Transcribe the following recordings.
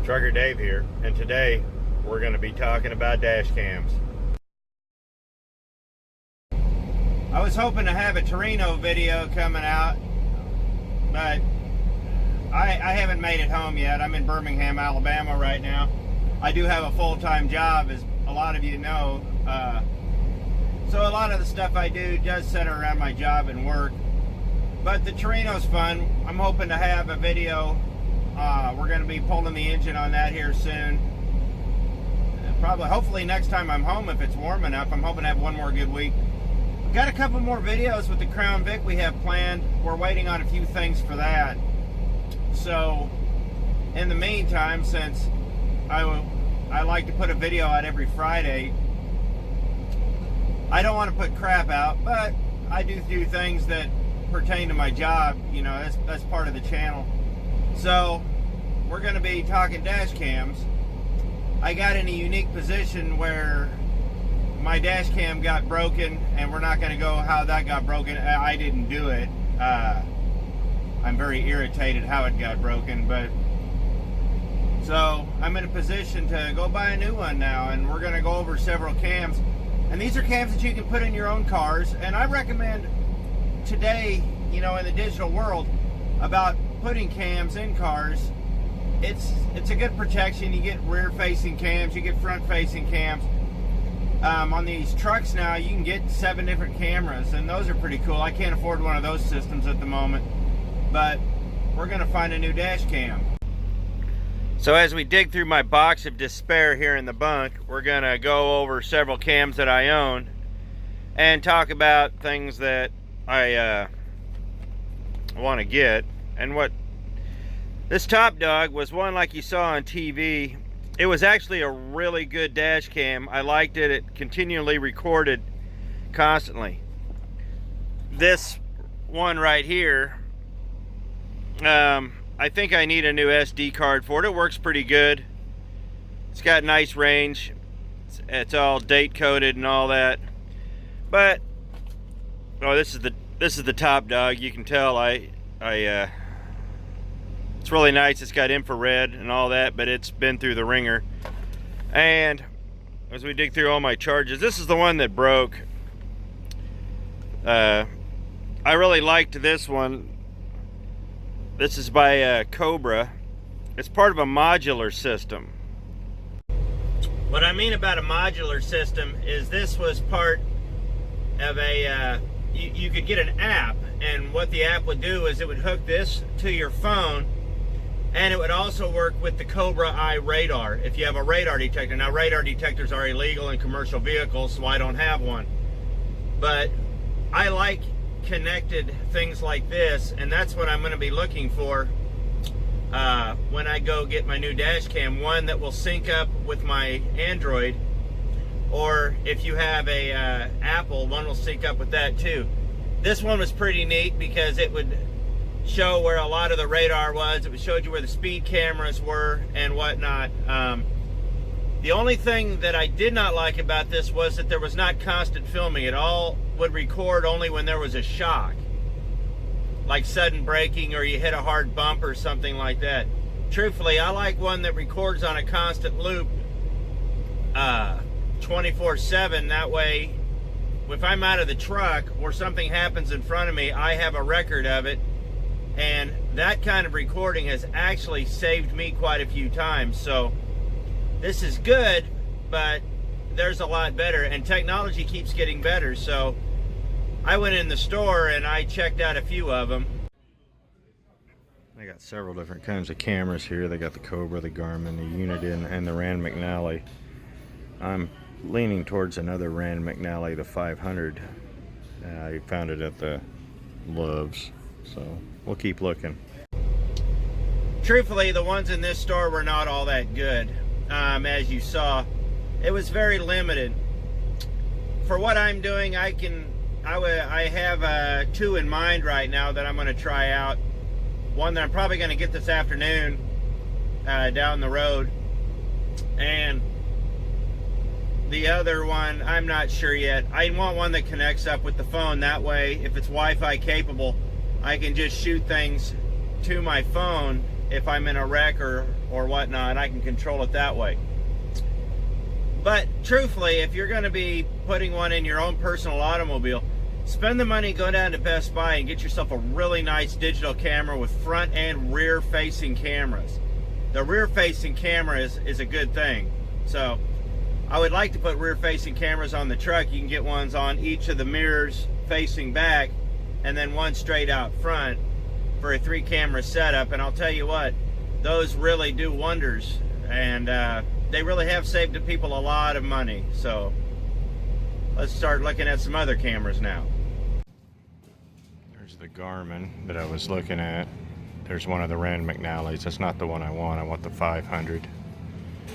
Trucker Dave here, and today we're going to be talking about dash cams. I was hoping to have a Torino video coming out, but I haven't made it home yet. I'm in Birmingham, Alabama right now. I do have a full-time job, as a lot of you know, so a lot of the stuff I do does center around my job and work. But the Torino's fun. I'm hoping to have a video. We're going to be pulling the engine on that here soon. Hopefully next time I'm home, if it's warm enough. I'm hoping to have one more good week. We've got a couple more videos with the Crown Vic we have planned. We're waiting on a few things for that. So, in the meantime, since I like to put a video out every Friday, I don't want to put crap out, but I do things that pertain to my job. You know, that's part of the channel. So we're going to be talking dash cams. I got in a unique position where my dash cam got broken, and we're not going to go how that got broken. I didn't do it. I'm very irritated how it got broken, but so I'm in a position to go buy a new one now, and we're going to go over several cams. And these are cams that you can put in your own cars, and I recommend today, you know, in the digital world, about putting cams in cars. It's a good protection. You get rear-facing cams, you get front-facing cams. On these trucks now, you can get 7 different cameras, and those are pretty cool. I can't afford one of those systems at the moment, but we're going to find a new dash cam. So as we dig through my box of despair here in the bunk, we're going to go over several cams that I own and talk about things that I want to get. And what this Top Dog was one like you saw on TV. It was actually a really good dash cam. I liked it. It continually recorded constantly. This one right here, I think I need a new SD card for it. It works pretty good. It's got nice range. It's all date coded and all that. But oh, this is the Top Dog. You can tell it's really nice. It's got infrared and all that, but it's been through the ringer. And as we dig through all my charges, this is the one that broke. I really liked this one. This is by Cobra. It's part of a modular system. What I mean about a modular system is this was part of a, you could get an app, and what the app would do is it would hook this to your phone, and it would also work with the Cobra Eye radar if you have a radar detector. Now, radar detectors are illegal in commercial vehicles, so I don't have one. But I like connected things like this, and that's what I'm going to be looking for when I go get my new dash cam. One that will sync up with my Android, or if you have a Apple, one will sync up with that too. This one was pretty neat because it would show where a lot of the radar was. It showed you where the speed cameras were and whatnot. The only thing that I did not like about this was that there was not constant filming. It all would record only when there was a shock, like sudden braking or you hit a hard bump or something like that. Truthfully, I like one that records on a constant loop 24/7. That way, if I'm out of the truck or something happens in front of me, I have a record of it. And that kind of recording has actually saved me quite a few times. So this is good, but there's a lot better, and technology keeps getting better. So I went in the store and I checked out a few of them. They got several different kinds of cameras here. They got the Cobra, the Garmin, the Uniden, and the Rand McNally. I'm leaning towards another Rand McNally, the 500. I found it at the Loves, so we'll keep looking. Truthfully, the ones in this store were not all that good. As you saw, it was very limited. For what I'm doing, I have 2 in mind right now that I'm going to try out. One that I'm probably going to get this afternoon down the road, and the other one I'm not sure yet. I want one that connects up with the phone. That way, if it's Wi-Fi capable, I can just shoot things to my phone if I'm in a wreck or whatnot. I can control it that way. But truthfully, if you're going to be putting one in your own personal automobile, spend the money, go down to Best Buy and get yourself a really nice digital camera with front and rear facing cameras. The rear facing camera is a good thing. So I would like to put rear facing cameras on the truck. You can get ones on each of the mirrors facing back and then one straight out front for a 3-camera setup. And I'll tell you what, those really do wonders, and they really have saved the people a lot of money. So let's start looking at some other cameras now. There's the Garmin that I was looking at. There's one of the Rand McNally's. That's not the one I want. I want the 500.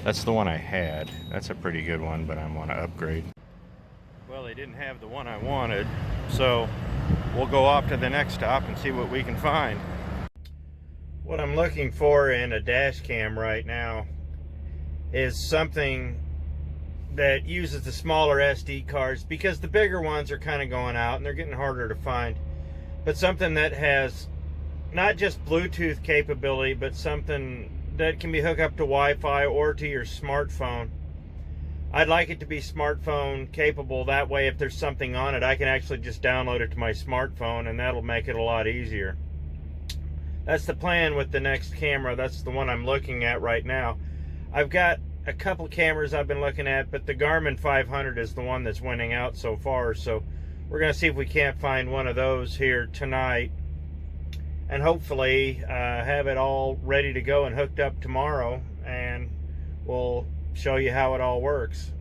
That's the one I had. That's a pretty good one, but I want to upgrade. Well, they didn't have the one I wanted, so we'll go off to the next stop and see what we can find. What I'm looking for in a dash cam right now is something that uses the smaller SD cards, because the bigger ones are kind of going out and they're getting harder to find. But something that has not just Bluetooth capability, but something that can be hooked up to Wi-Fi or to your smartphone. I'd like it to be smartphone capable. That way, if there's something on it, I can actually just download it to my smartphone, and that'll make it a lot easier. That's the plan with the next camera. That's the one I'm looking at right now. I've got a couple cameras I've been looking at, but the Garmin 500 is the one that's winning out so far. So we're going to see if we can't find one of those here tonight, and hopefully have it all ready to go and hooked up tomorrow, and we'll show you how it all works.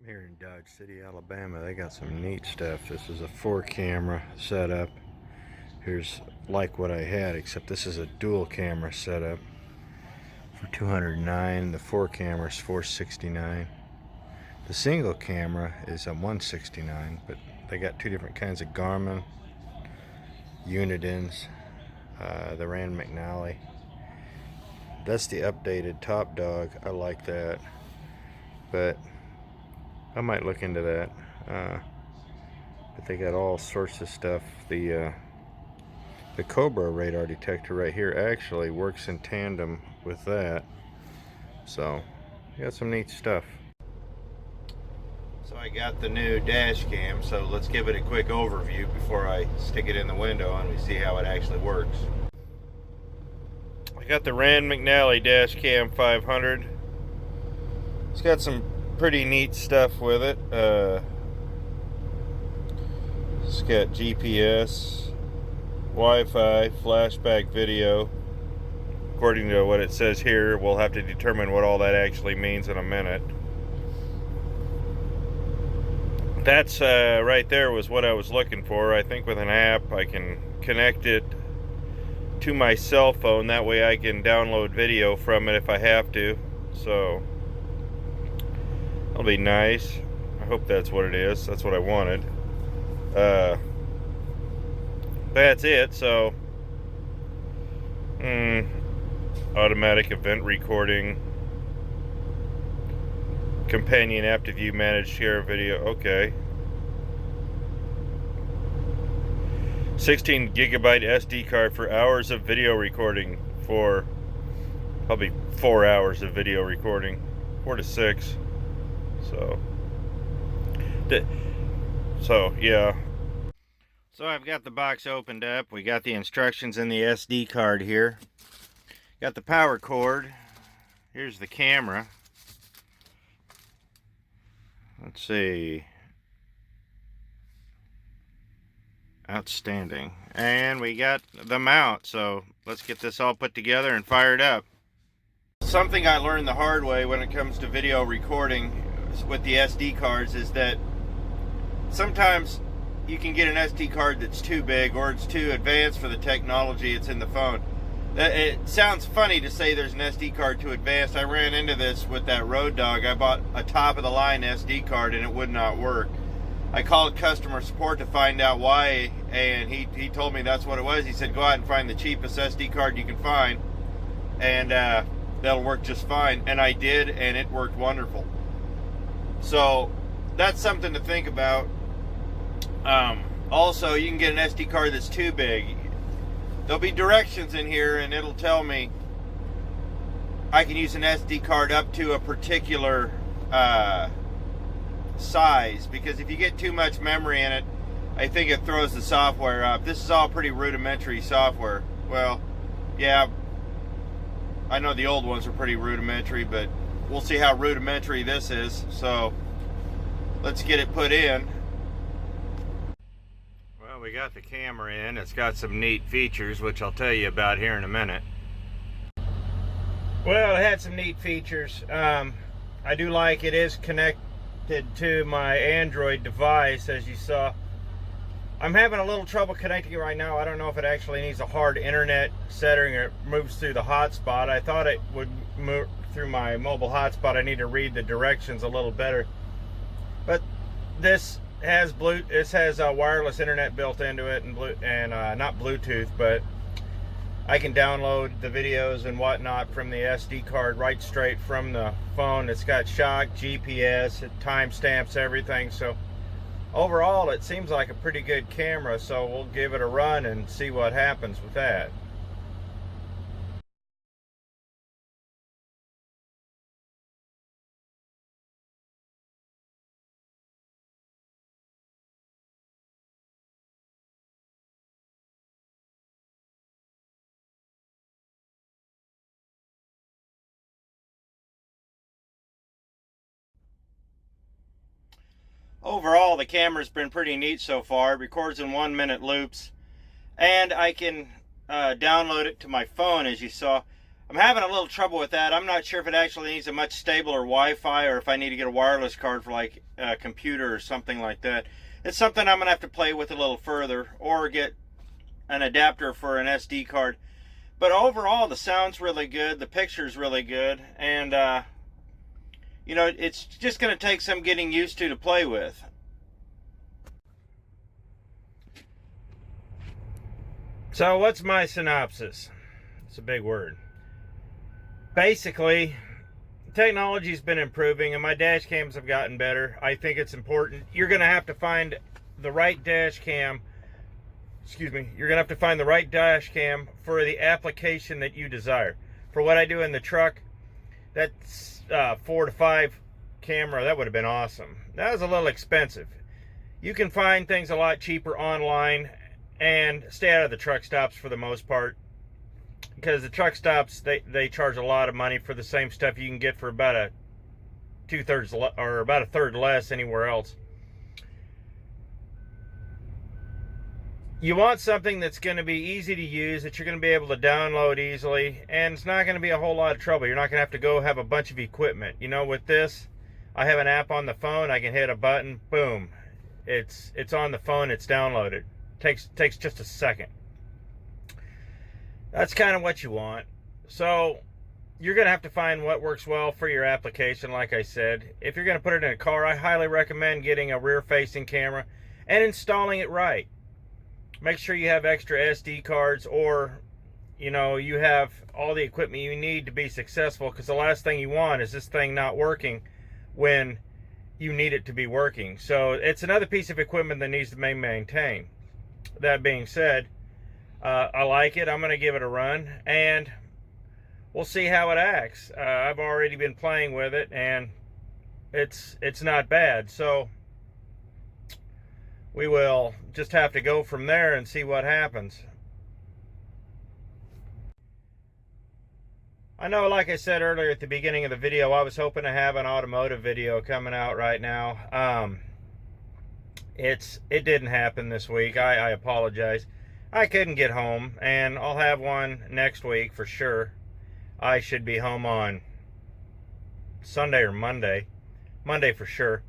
Here in Dodge City, Alabama, they got some neat stuff. This is a 4-camera setup. Here's like what I had, except this is a dual camera setup for $209. The 4-camera is $469. The single camera is a $169, but they got two different kinds of Garmin Unidens, the Rand McNally. That's the updated Top Dog. I like that, but I might look into that. But they got all sorts of stuff. The Cobra radar detector right here actually works in tandem with that, so you got some neat stuff. So I got the new dash cam, so let's give it a quick overview before I stick it in the window and we see how it actually works. I got the Rand McNally dash cam 500. It's got some pretty neat stuff with it. It's got GPS, Wi-Fi, flashback video. According to what it says here, we'll have to determine what all that actually means in a minute. That's right there was what I was looking for. I think with an app I can connect it to my cell phone. That way I can download video from it if I have to. So that'll be nice. I hope that's what it is. That's what I wanted. That's it. So automatic event recording, companion app to view, manage, share video. Okay. 16 gigabyte SD card for hours of video recording, for probably 4 hours of video recording, 4 to 6. So yeah. So I've got the box opened up. We got the instructions in the SD card here. Got the power cord. Here's the camera. Let's see. Outstanding. And we got the mount, so let's get this all put together and fired up. Something I learned the hard way when it comes to video recording with the SD cards is that sometimes you can get an SD card that's too big or it's too advanced for the technology it's in the phone. It sounds funny to say there's an SD card too advanced. I ran into this with that Road Dog. I bought a top-of-the-line SD card and it would not work. I called customer support to find out why, and he told me that's what it was. He said, go out and find the cheapest SD card you can find, and that'll work just fine. And I did, and it worked wonderful. So that's something to think about. Also, you can get an SD card that's too big. there'll be directions in here, and it'll tell me I can use an SD card up to a particular size, because if you get too much memory in it, I think it throws the software up. This is all pretty rudimentary software. Well, yeah, I know the old ones are pretty rudimentary, but we'll see how rudimentary this is. So let's get it put in. Well, we got the camera in. It's got some neat features, which I'll tell you about here in a minute. Well, it had some neat features. I do like it is connected to my Android device, as you saw. I'm having a little trouble connecting it right now. I don't know if it actually needs a hard internet setting or it moves through the hotspot. I thought it would move through my mobile hotspot. I need to read the directions a little better. But this has wireless internet built into it, and not Bluetooth, but I can download the videos and whatnot from the SD card right straight from the phone. It's got shock, GPS, it timestamps everything. So overall, it seems like a pretty good camera, so we'll give it a run and see what happens with that. Overall, the camera's been pretty neat so far. It records in 1 minute loops, and I can download it to my phone, as you saw. I'm having a little trouble with that. I'm not sure if it actually needs a much stabler Wi-Fi, or if I need to get a wireless card for like a computer or something like that. It's something I'm gonna have to play with a little further, or get an adapter for an SD card. But overall, the sound's really good, the picture's really good, and you know, it's just going to take some getting used to play with. So what's my synopsis? It's a big word. Basically, technology's been improving and my dash cams have gotten better. I think it's important. You're going to have to find the right dash cam. Excuse me. You're going to have to find the right dash cam for the application that you desire. For what I do in the truck, that's 4 to 5 camera. That would have been awesome. That was a little expensive. You can find things a lot cheaper online, and stay out of the truck stops for the most part, because the truck stops, they charge a lot of money for the same stuff you can get for about a 2/3 or about a third less anywhere else. You want something that's going to be easy to use, that you're going to be able to download easily, and it's not going to be a whole lot of trouble. You're not going to have to go have a bunch of equipment. You know, with this, I have an app on the phone. I can hit a button, boom. It's on the phone, it's downloaded. Takes just a second. That's kind of what you want. So you're going to have to find what works well for your application, like I said. If you're going to put it in a car, I highly recommend getting a rear-facing camera and installing it right. Make sure you have extra SD cards, or you know, you have all the equipment you need to be successful, because the last thing you want is this thing not working when you need it to be working. So it's another piece of equipment that needs to be maintained. That being said, I like it. I'm going to give it a run, and we'll see how it acts. I've already been playing with it, and it's not bad. So we will just have to go from there and see what happens. I know, like I said earlier at the beginning of the video, I was hoping to have an automotive video coming out right now. It didn't happen this week. I apologize. I couldn't get home, and I'll have one next week for sure. I should be home on Sunday or Monday. Monday for sure.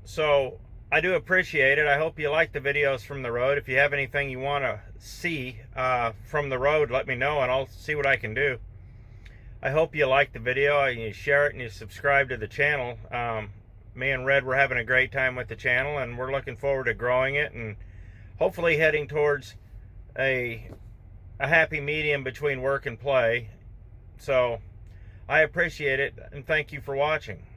So I do appreciate it. I hope you like the videos from the road. If you have anything you want to see from the road, let me know and I'll see what I can do. I hope you like the video and you share it and you subscribe to the channel. Me and Red, we're having a great time with the channel, and we're looking forward to growing it and hopefully heading towards a happy medium between work and play. So I appreciate it, and thank you for watching.